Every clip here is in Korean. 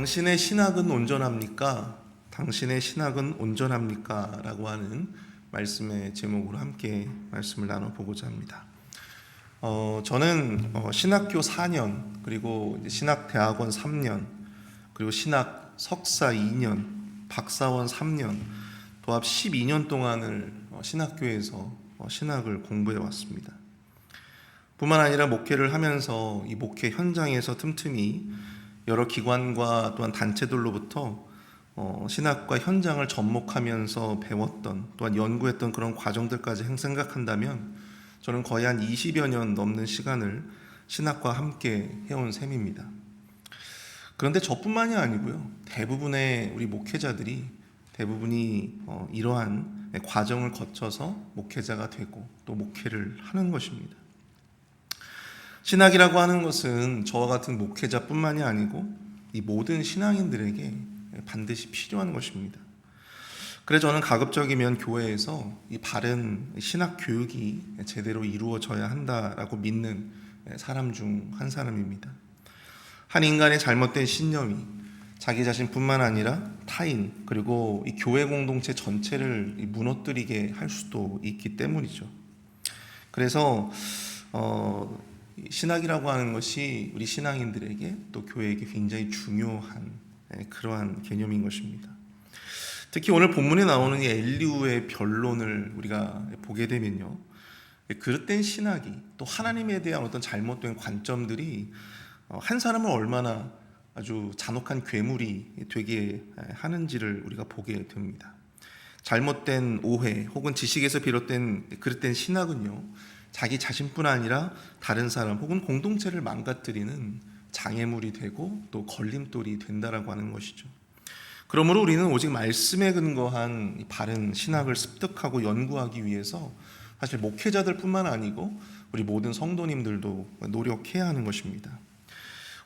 당신의 신학은 온전합니까? 당신의 신학은 온전합니까? 라고 하는 말씀의 제목으로 함께 말씀을 나눠보고자 합니다. 저는 신학교 4년, 그리고 신학대학원 3년, 그리고 신학 석사 2년, 박사원 3년, 도합 12년 동안을 신학교에서 신학을 공부해 왔습니다. 뿐만 아니라 목회를 하면서 이 목회 현장에서 틈틈이 여러 기관과 또한 단체들로부터 신학과 현장을 접목하면서 배웠던, 또한 연구했던 그런 과정들까지 생각한다면 저는 거의 한 20여 년 넘는 시간을 신학과 함께 해온 셈입니다. 그런데 저뿐만이 아니고요, 대부분의 우리 목회자들이 대부분이 이러한 과정을 거쳐서 목회자가 되고 또 목회를 하는 것입니다. 신학이라고 하는 것은 저와 같은 목회자뿐만이 아니고 이 모든 신앙인들에게 반드시 필요한 것입니다. 그래서 저는 가급적이면 교회에서 이 바른 신학 교육이 제대로 이루어져야 한다라고 믿는 사람 중 한 사람입니다. 한 인간의 잘못된 신념이 자기 자신뿐만 아니라 타인, 그리고 이 교회 공동체 전체를 무너뜨리게 할 수도 있기 때문이죠. 그래서 신학이라고 하는 것이 우리 신앙인들에게 또 교회에게 굉장히 중요한 그러한 개념인 것입니다. 특히 오늘 본문에 나오는 이 엘리후의 변론을 우리가 보게 되면요, 그릇된 신학이 또 하나님에 대한 어떤 잘못된 관점들이 한 사람을 얼마나 아주 잔혹한 괴물이 되게 하는지를 우리가 보게 됩니다. 잘못된 오해 혹은 지식에서 비롯된 그릇된 신학은요, 자기 자신뿐 아니라 다른 사람 혹은 공동체를 망가뜨리는 장애물이 되고 또 걸림돌이 된다라고 하는 것이죠. 그러므로 우리는 오직 말씀에 근거한 바른 신학을 습득하고 연구하기 위해서 사실 목회자들뿐만 아니고 우리 모든 성도님들도 노력해야 하는 것입니다.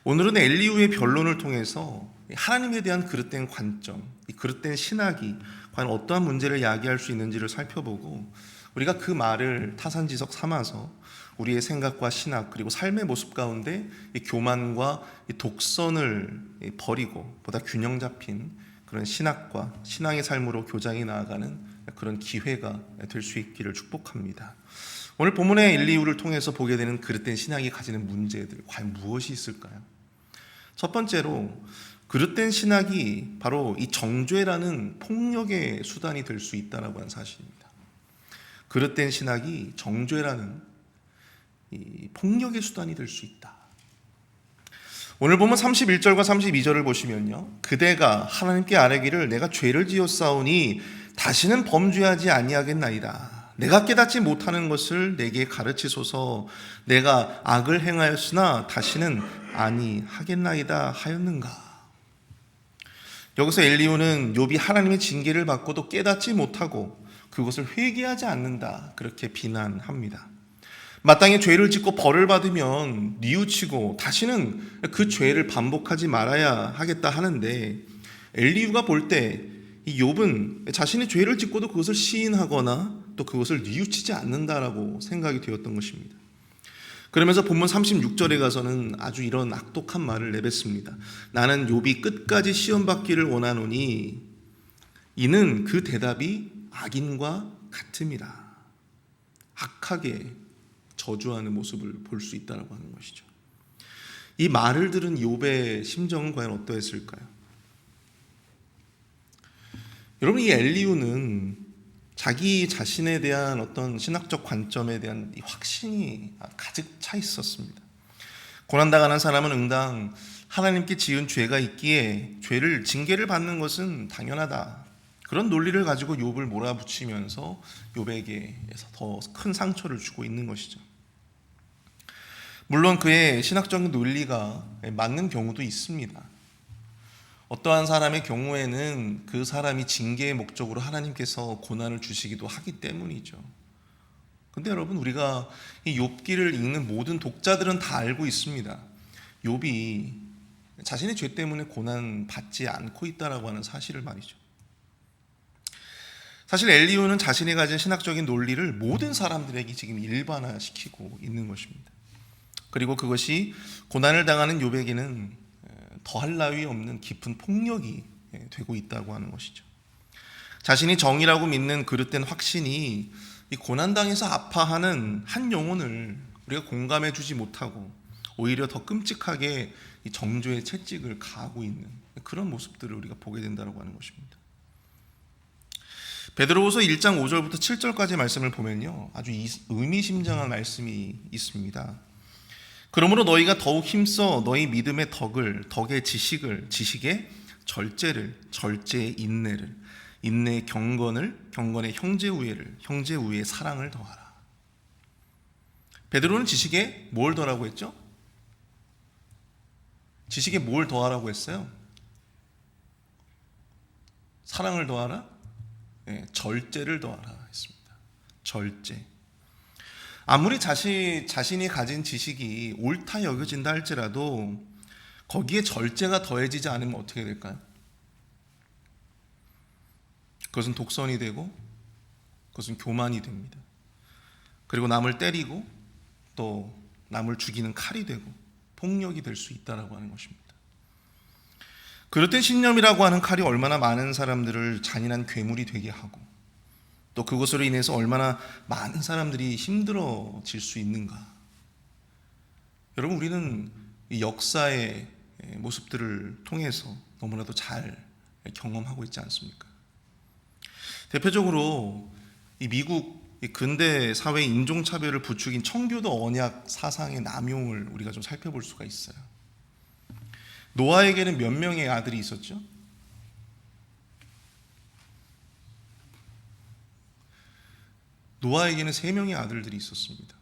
오늘은 엘리후의 변론을 통해서 하나님에 대한 그릇된 관점, 이 그릇된 신학이 과연 어떠한 문제를 야기할 수 있는지를 살펴보고 우리가 그 말을 타산지석 삼아서 우리의 생각과 신학 그리고 삶의 모습 가운데 이 교만과 이 독선을 버리고 보다 균형 잡힌 그런 신학과 신앙의 삶으로 교장이 나아가는 그런 기회가 될 수 있기를 축복합니다. 오늘 본문의 엘리후를 통해서 보게 되는 그릇된 신학이 가지는 문제들, 과연 무엇이 있을까요? 첫 번째로 그릇된 신학이 바로 이 정죄라는 폭력의 수단이 될 수 있다는 사실입니다. 그릇된 신학이 정죄라는 이 폭력의 수단이 될 수 있다. 오늘 보면 31절과 32절을 보시면요, 그대가 하나님께 아뢰기를 내가 죄를 지었사오니 다시는 범죄하지 아니하겠나이다. 내가 깨닫지 못하는 것을 내게 가르치소서. 내가 악을 행하였으나 다시는 아니하겠나이다 하였는가. 여기서 엘리후는 욥이 하나님의 징계를 받고도 깨닫지 못하고 그것을 회개하지 않는다, 그렇게 비난합니다. 마땅히 죄를 짓고 벌을 받으면 뉘우치고 다시는 그 죄를 반복하지 말아야 하겠다 하는데, 엘리후가 볼 때 이 욥은 자신이 죄를 짓고도 그것을 시인하거나 또 그것을 뉘우치지 않는다라고 생각이 되었던 것입니다. 그러면서 본문 36절에 가서는 아주 이런 악독한 말을 내뱉습니다. 나는 욥이 끝까지 시험받기를 원하노니 이는 그 대답이 악인과 같음이라. 악하게 저주하는 모습을 볼 수 있다고 하는 것이죠. 이 말을 들은 욥의 심정은 과연 어떠했을까요? 여러분, 이 엘리후는 자기 자신에 대한 어떤 신학적 관점에 대한 확신이 가득 차 있었습니다. 고난당하는 사람은 응당 하나님께 지은 죄가 있기에 죄를 징계를 받는 것은 당연하다, 그런 논리를 가지고 욥을 몰아붙이면서 욥에게 더 큰 상처를 주고 있는 것이죠. 물론 그의 신학적인 논리가 맞는 경우도 있습니다. 어떠한 사람의 경우에는 그 사람이 징계의 목적으로 하나님께서 고난을 주시기도 하기 때문이죠. 근데 여러분, 우리가 이 욥기를 읽는 모든 독자들은 다 알고 있습니다. 욥이 자신의 죄 때문에 고난 받지 않고 있다라고 하는 사실을 말이죠. 사실 엘리후는 자신이 가진 신학적인 논리를 모든 사람들에게 지금 일반화시키고 있는 것입니다. 그리고 그것이 고난을 당하는 욥에게는 더할 나위 없는 깊은 폭력이 되고 있다고 하는 것이죠. 자신이 정의라고 믿는 그릇된 확신이 이 고난당해서 아파하는 한 영혼을 우리가 공감해 주지 못하고 오히려 더 끔찍하게 이 정죄의 채찍을 가하고 있는 그런 모습들을 우리가 보게 된다고 하는 것입니다. 베드로후서 1장 5절부터 7절까지 말씀을 보면요, 아주 의미심장한 말씀이 있습니다. 그러므로 너희가 더욱 힘써 너희 믿음의 덕의 지식의 절제를, 절제의 인내를, 인내의 경건을, 경건의 형제우애의 사랑을 더하라. 베드로는 지식에 뭘 더하라고 했죠? 지식에 뭘 더하라고 했어요? 사랑을 더하라? 네, 절제를 더하라 했습니다. 절제. 아무리 자신이 가진 지식이 옳다 여겨진다 할지라도 거기에 절제가 더해지지 않으면 어떻게 될까요? 그것은 독선이 되고 그것은 교만이 됩니다. 그리고 남을 때리고 또 남을 죽이는 칼이 되고 폭력이 될 수 있다라고 하는 것입니다. 그릇된 신념이라고 하는 칼이 얼마나 많은 사람들을 잔인한 괴물이 되게 하고 또 그것으로 인해서 얼마나 많은 사람들이 힘들어질 수 있는가. 여러분, 우리는 이 역사의 모습들을 통해서 너무나도 잘 경험하고 있지 않습니까? 대표적으로 이 미국 근대 사회 인종차별을 부추긴 청교도 언약 사상의 남용을 우리가 좀 살펴볼 수가 있어요. 노아에게는 몇 명의 아들이 있었죠? 노아에게는 3명의 아들들이 있었습니다.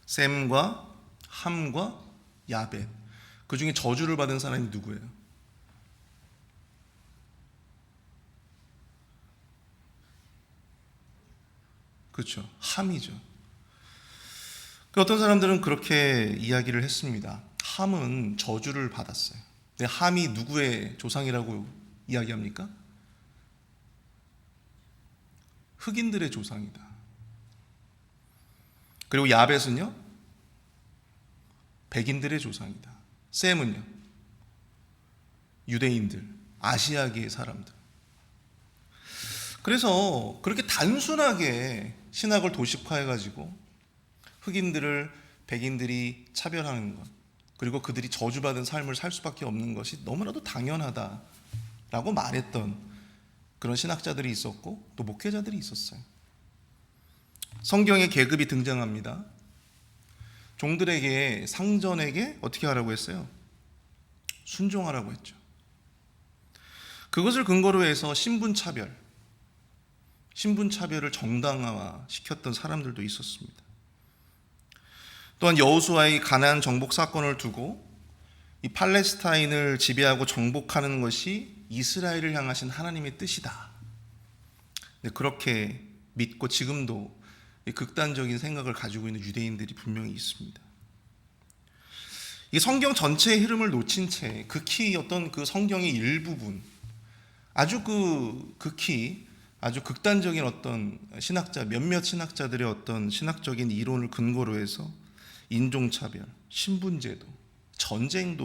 셈과 함과 야벳. 그 중에 저주를 받은 사람이 누구예요? 그렇죠. 함이죠. 어떤 사람들은 그렇게 이야기를 했습니다. 함은 저주를 받았어요. 근데 함이 누구의 조상이라고 이야기합니까? 흑인들의 조상이다. 그리고 야벳은요? 백인들의 조상이다. 셈은요? 유대인들, 아시아계의 사람들. 그래서 그렇게 단순하게 신학을 도식화해가지고 흑인들을 백인들이 차별하는 것, 그리고 그들이 저주받은 삶을 살 수밖에 없는 것이 너무나도 당연하다라고 말했던 그런 신학자들이 있었고 또 목회자들이 있었어요. 성경에 계급이 등장합니다. 종들에게, 상전에게 어떻게 하라고 했어요? 순종하라고 했죠. 그것을 근거로 해서 신분차별을 정당화시켰던 사람들도 있었습니다. 또한 여호수아의 가나안 정복 사건을 두고 이 팔레스타인을 지배하고 정복하는 것이 이스라엘을 향하신 하나님의 뜻이다. 그렇게 믿고 지금도 극단적인 생각을 가지고 있는 유대인들이 분명히 있습니다. 이 성경 전체의 흐름을 놓친 채 극히 어떤 그 성경의 일부분, 아주 극히 아주 극단적인 어떤 몇몇 신학자들의 어떤 신학적인 이론을 근거로 해서 인종차별, 신분제도, 전쟁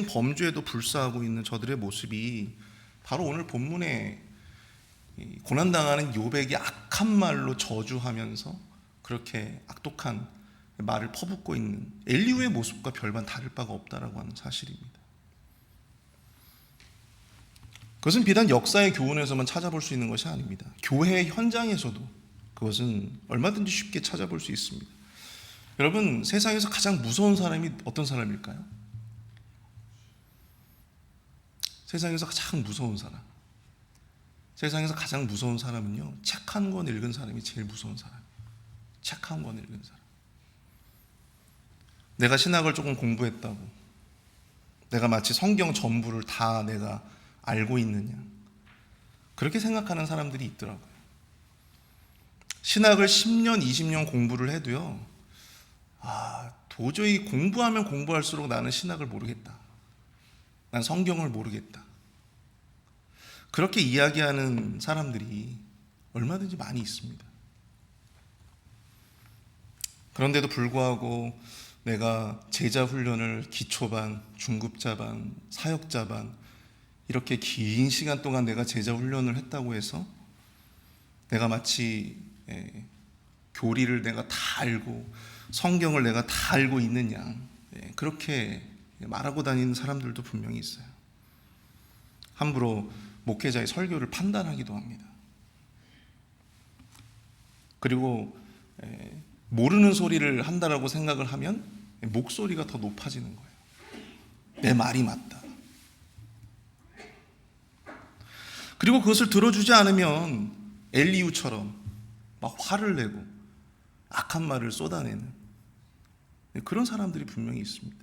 범죄에도 불사하고 있는 저들의 모습이 바로 오늘 본문에 고난당하는 욥에게 악한 말로 저주하면서 그렇게 악독한 말을 퍼붓고 있는 엘리후의 모습과 별반 다를 바가 없다라고 하는 사실입니다. 그것은 비단 역사의 교훈에서만 찾아볼 수 있는 것이 아닙니다. 교회 현장에서도 그것은 얼마든지 쉽게 찾아볼 수 있습니다. 여러분, 세상에서 가장 무서운 사람이 어떤 사람일까요? 세상에서 가장 무서운 사람. 세상에서 가장 무서운 사람은요, 책 한 권 읽은 사람이 제일 무서운 사람이에요. 책 한 권 읽은 사람. 내가 신학을 조금 공부했다고, 내가 마치 성경 전부를 다 내가 알고 있느냐, 그렇게 생각하는 사람들이 있더라고요. 신학을 10년, 20년 공부를 해도요, 도저히 공부하면 공부할수록 나는 신학을 모르겠다. 난 성경을 모르겠다. 그렇게 이야기하는 사람들이 얼마든지 많이 있습니다. 그런데도 불구하고 내가 제자 훈련을 기초반, 중급자반, 사역자반 이렇게 긴 시간 동안 내가 제자 훈련을 했다고 해서 내가 마치 교리를 내가 다 알고 성경을 내가 다 알고 있는 양 그렇게 말하고 다니는 사람들도 분명히 있어요. 함부로 목회자의 설교를 판단하기도 합니다. 그리고 모르는 소리를 한다라고 생각을 하면 목소리가 더 높아지는 거예요. 내 말이 맞다. 그리고 그것을 들어주지 않으면 엘리우처럼 막 화를 내고 악한 말을 쏟아내는 그런 사람들이 분명히 있습니다.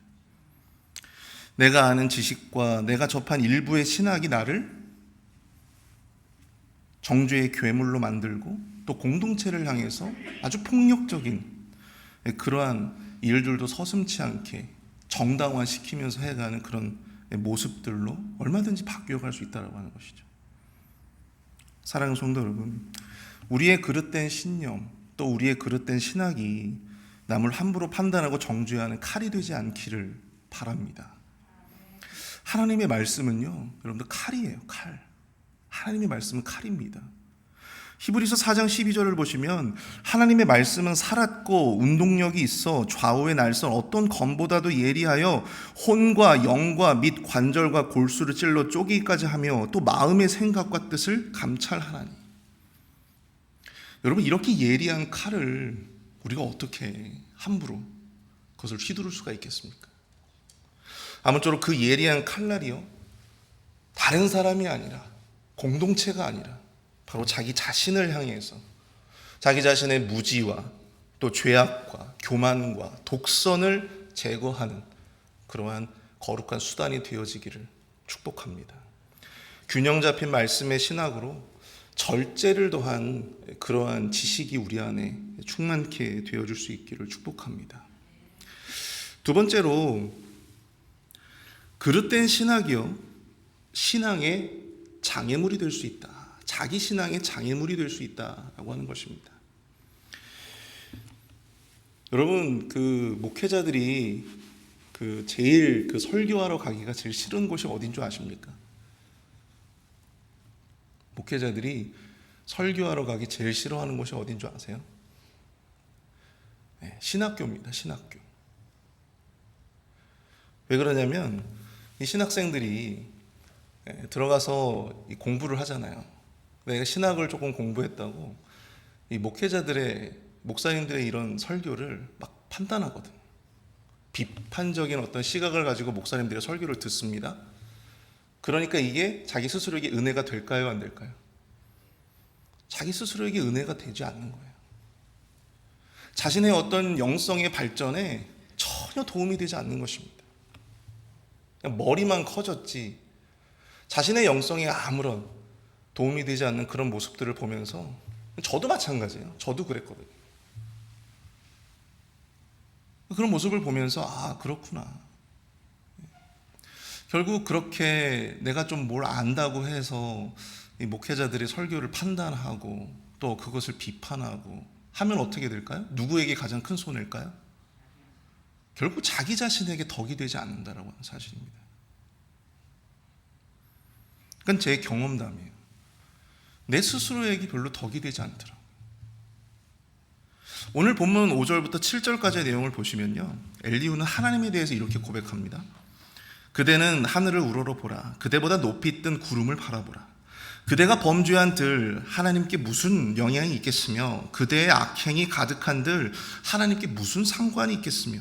내가 아는 지식과 내가 접한 일부의 신학이 나를 정죄의 괴물로 만들고 또 공동체를 향해서 아주 폭력적인 그러한 일들도 서슴지 않게 정당화시키면서 해가는 그런 모습들로 얼마든지 바뀌어갈 수 있다고 하는 것이죠. 사랑하는 성도 여러분, 우리의 그릇된 신념 또 우리의 그릇된 신학이 남을 함부로 판단하고 정죄하는 칼이 되지 않기를 바랍니다. 하나님의 말씀은요, 여러분들 칼이에요. 칼. 하나님의 말씀은 칼입니다. 히브리서 4장 12절을 보시면 하나님의 말씀은 살았고 운동력이 있어 좌우의 날선 어떤 검보다도 예리하여 혼과 영과 및 관절과 골수를 찔러 쪼개기까지 하며 또 마음의 생각과 뜻을 감찰하나니. 여러분, 이렇게 예리한 칼을 우리가 어떻게 함부로 그것을 휘두를 수가 있겠습니까? 아무쪼록 그 예리한 칼날이요, 다른 사람이 아니라 공동체가 아니라 바로 자기 자신을 향해서 자기 자신의 무지와 또 죄악과 교만과 독선을 제거하는 그러한 거룩한 수단이 되어지기를 축복합니다. 균형 잡힌 말씀의 신학으로 절제를 더한 그러한 지식이 우리 안에 충만케 되어줄 수 있기를 축복합니다. 두 번째로, 그릇된 신학이요, 신앙의 장애물이 될 수 있다. 자기 신앙의 장애물이 될 수 있다라고 하는 것입니다. 여러분, 그 목회자들이 제일 설교하러 가기가 제일 싫은 곳이 어딘 줄 아십니까? 목회자들이 설교하러 가기 제일 싫어하는 곳이 어딘 줄 아세요? 네, 신학교입니다. 신학교. 왜 그러냐면 이 신학생들이 들어가서 공부를 하잖아요. 내가 신학을 조금 공부했다고 이 목사님들의 이런 설교를 막 판단하거든. 비판적인 어떤 시각을 가지고 목사님들의 설교를 듣습니다. 그러니까 이게 자기 스스로에게 은혜가 될까요, 안 될까요? 자기 스스로에게 은혜가 되지 않는 거예요. 자신의 어떤 영성의 발전에 전혀 도움이 되지 않는 것입니다. 그냥 머리만 커졌지 자신의 영성에 아무런 도움이 되지 않는 그런 모습들을 보면서, 저도 마찬가지예요. 저도 그랬거든요. 그런 모습을 보면서 아, 그렇구나. 결국 그렇게 내가 좀 뭘 안다고 해서 이 목회자들의 설교를 판단하고 또 그것을 비판하고 하면 어떻게 될까요? 누구에게 가장 큰 손해일까요? 결국 자기 자신에게 덕이 되지 않는다라고 하는 사실입니다. 그건 제 경험담이에요. 내 스스로에게 별로 덕이 되지 않더라고요. 오늘 본문 5절부터 7절까지의 내용을 보시면요, 엘리후는 하나님에 대해서 이렇게 고백합니다. 그대는 하늘을 우러러보라. 그대보다 높이 뜬 구름을 바라보라. 그대가 범죄한들 하나님께 무슨 영향이 있겠으며 그대의 악행이 가득한들 하나님께 무슨 상관이 있겠으며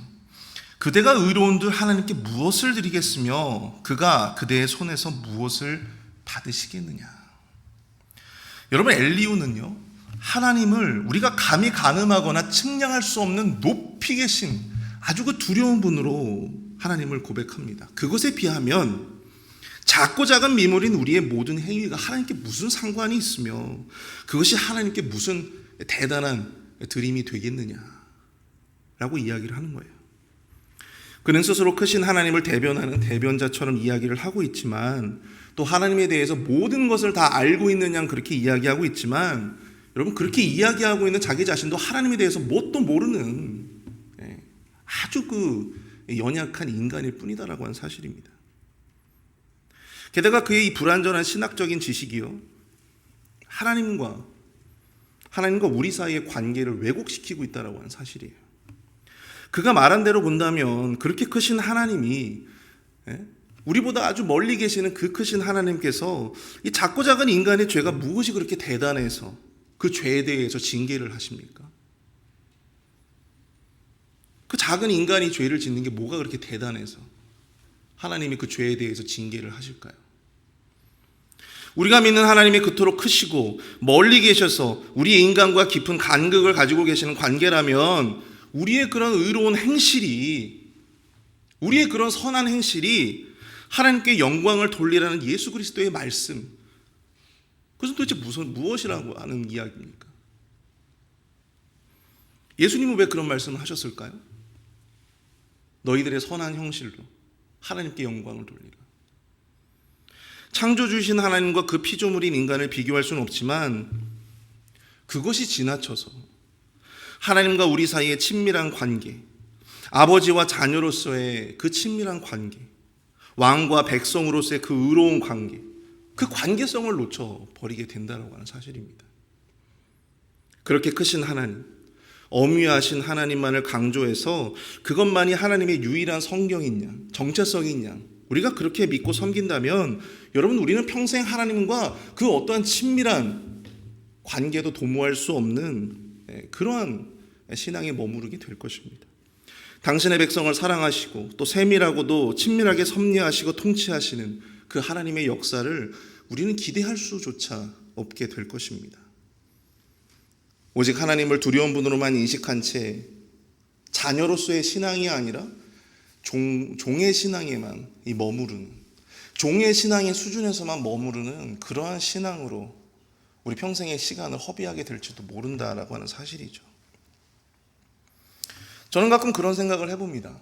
그대가 의로운들 하나님께 무엇을 드리겠으며 그가 그대의 손에서 무엇을 받으시겠느냐. 여러분, 엘리후는요, 하나님을 우리가 감히 가늠하거나 측량할 수 없는 높이 계신 아주 그 두려운 분으로 하나님을 고백합니다. 그것에 비하면 작고 작은 미물인 우리의 모든 행위가 하나님께 무슨 상관이 있으며 그것이 하나님께 무슨 대단한 드림이 되겠느냐라고 이야기를 하는 거예요. 그는 스스로 크신 하나님을 대변하는 대변자처럼 이야기를 하고 있지만 또 하나님에 대해서 모든 것을 다 알고 있는 양 그렇게 이야기하고 있지만, 여러분, 그렇게 이야기하고 있는 자기 자신도 하나님에 대해서 뭣도 모르는 아주 연약한 인간일 뿐이다라고 하는 사실입니다. 게다가 그의 이 불완전한 신학적인 지식이요, 하나님과 우리 사이의 관계를 왜곡시키고 있다라고 하는 사실이에요. 그가 말한 대로 본다면 그렇게 크신 하나님이, 우리보다 아주 멀리 계시는 그 크신 하나님께서 이 작고 작은 인간의 죄가 무엇이 그렇게 대단해서 그 죄에 대해서 징계를 하십니까? 그 작은 인간이 죄를 짓는 게 뭐가 그렇게 대단해서 하나님이 그 죄에 대해서 징계를 하실까요? 우리가 믿는 하나님이 그토록 크시고 멀리 계셔서 우리 인간과 깊은 간극을 가지고 계시는 관계라면 우리의 그런 의로운 행실이, 우리의 그런 선한 행실이 하나님께 영광을 돌리라는 예수 그리스도의 말씀, 그것은 도대체 무엇이라고 하는 이야기입니까? 예수님은 왜 그런 말씀을 하셨을까요? 너희들의 선한 형실로 하나님께 영광을 돌리라. 창조주신 하나님과 그 피조물인 인간을 비교할 수는 없지만 그것이 지나쳐서 하나님과 우리 사이의 친밀한 관계, 아버지와 자녀로서의 그 친밀한 관계, 왕과 백성으로서의 그 의로운 관계, 그 관계성을 놓쳐버리게 된다고 하는 사실입니다. 그렇게 크신 하나님, 엄위하신 하나님만을 강조해서 그것만이 하나님의 유일한 성경인 양, 정체성인 양, 우리가 그렇게 믿고 섬긴다면 여러분, 우리는 평생 하나님과 그 어떠한 친밀한 관계도 도모할 수 없는 그러한 신앙에 머무르게 될 것입니다. 당신의 백성을 사랑하시고 또 세밀하고도 친밀하게 섭리하시고 통치하시는 그 하나님의 역사를 우리는 기대할 수조차 없게 될 것입니다. 오직 하나님을 두려운 분으로만 인식한 채 자녀로서의 신앙이 아니라 종의 신앙에만 머무르는, 종의 신앙의 수준에서만 머무르는 그러한 신앙으로 우리 평생의 시간을 허비하게 될지도 모른다라고 하는 사실이죠. 저는 가끔 그런 생각을 해봅니다.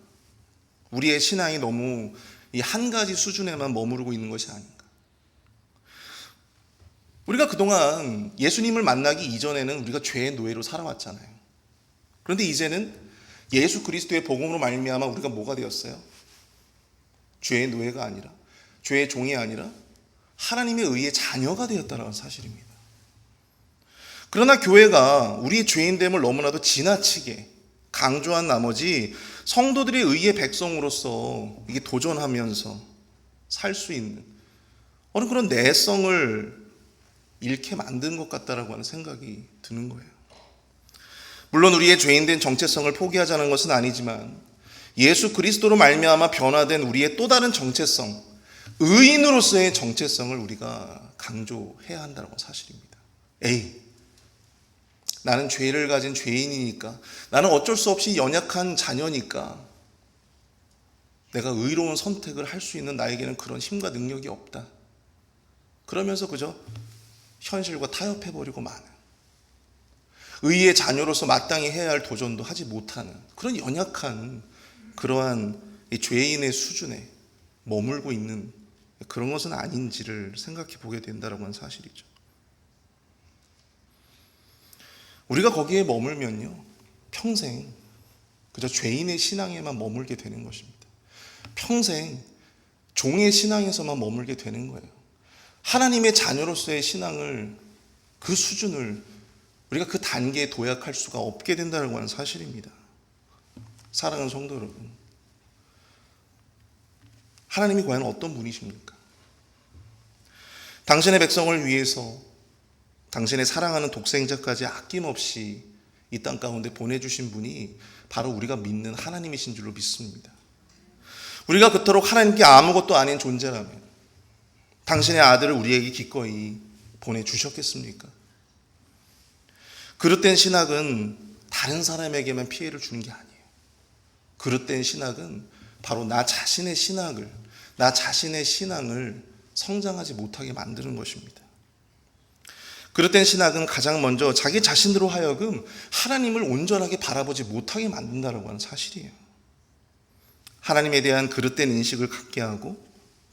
우리의 신앙이 너무 이 한 가지 수준에만 머무르고 있는 것이 아닌가. 우리가 그동안 예수님을 만나기 이전에는 우리가 죄의 노예로 살아왔잖아요. 그런데 이제는 예수 그리스도의 복음으로 말미암아 우리가 뭐가 되었어요? 죄의 노예가 아니라, 죄의 종이 아니라 하나님의 의의 자녀가 되었다는 사실입니다. 그러나 교회가 우리의 죄인됨을 너무나도 지나치게 강조한 나머지 성도들의 의의 백성으로서 이게 도전하면서 살 수 있는 어느 그런 내성을 잃게 만든 것 같다라고 하는 생각이 드는 거예요. 물론 우리의 죄인된 정체성을 포기하자는 것은 아니지만 예수 그리스도로 말미암아 변화된 우리의 또 다른 정체성, 의인으로서의 정체성을 우리가 강조해야 한다는 사실입니다. 나는 죄를 가진 죄인이니까, 나는 어쩔 수 없이 연약한 자녀니까 내가 의로운 선택을 할 수 있는 나에게는 그런 힘과 능력이 없다. 그러면서 그저 현실과 타협해버리고 마는, 의의 자녀로서 마땅히 해야 할 도전도 하지 못하는 그런 연약한 그러한 죄인의 수준에 머물고 있는 그런 것은 아닌지를 생각해 보게 된다는 건 사실이죠. 우리가 거기에 머물면요, 평생 그저 죄인의 신앙에만 머물게 되는 것입니다. 평생 종의 신앙에서만 머물게 되는 거예요. 하나님의 자녀로서의 신앙을, 그 수준을 우리가 그 단계에 도약할 수가 없게 된다는 건 사실입니다. 사랑하는 성도 여러분, 하나님이 과연 어떤 분이십니까? 당신의 백성을 위해서 당신의 사랑하는 독생자까지 아낌없이 이 땅 가운데 보내주신 분이 바로 우리가 믿는 하나님이신 줄로 믿습니다. 우리가 그토록 하나님께 아무것도 아닌 존재라면 당신의 아들을 우리에게 기꺼이 보내주셨겠습니까? 그릇된 신학은 다른 사람에게만 피해를 주는 게 아니에요. 그릇된 신학은 바로 나 자신의 신앙을 성장하지 못하게 만드는 것입니다. 그릇된 신학은 가장 먼저 자기 자신으로 하여금 하나님을 온전하게 바라보지 못하게 만든다는 하는 사실이에요. 하나님에 대한 그릇된 인식을 갖게 하고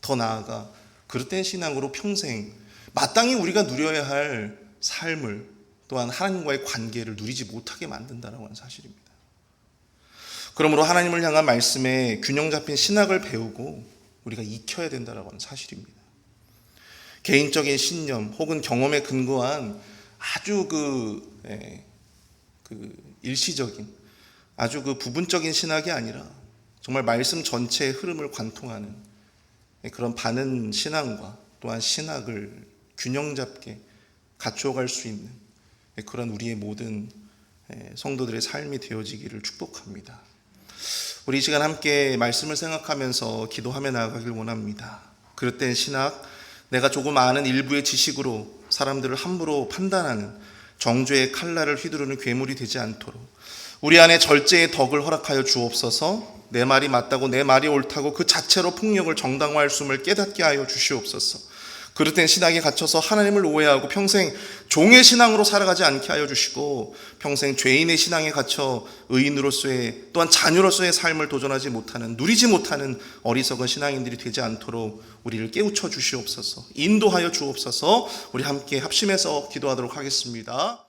더 나아가 그릇된 신앙으로 평생 마땅히 우리가 누려야 할 삶을, 또한 하나님과의 관계를 누리지 못하게 만든다는 하는 사실입니다. 그러므로 하나님을 향한 말씀에 균형 잡힌 신학을 배우고 우리가 익혀야 된다는 사실입니다. 개인적인 신념 혹은 경험에 근거한 아주 일시적인 아주 부분적인 신학이 아니라 정말 말씀 전체의 흐름을 관통하는 그런 바른 신앙과 또한 신학을 균형 잡게 갖춰갈 수 있는 그런 우리의 모든 성도들의 삶이 되어지기를 축복합니다. 우리 이 시간 함께 말씀을 생각하면서 기도하며 나아가길 원합니다. 그릇된 신학, 내가 조금 아는 일부의 지식으로 사람들을 함부로 판단하는 정죄의 칼날을 휘두르는 괴물이 되지 않도록 우리 안에 절제의 덕을 허락하여 주옵소서. 내 말이 맞다고 내 말이 옳다고 그 자체로 폭력을 정당화할 수를 깨닫게 하여 주시옵소서. 그릇된 신앙에 갇혀서 하나님을 오해하고 평생 종의 신앙으로 살아가지 않게 하여 주시고 평생 죄인의 신앙에 갇혀 의인으로서의 또한 자녀로서의 삶을 도전하지 못하는 누리지 못하는 어리석은 신앙인들이 되지 않도록 우리를 깨우쳐 주시옵소서. 인도하여 주옵소서. 우리 함께 합심해서 기도하도록 하겠습니다.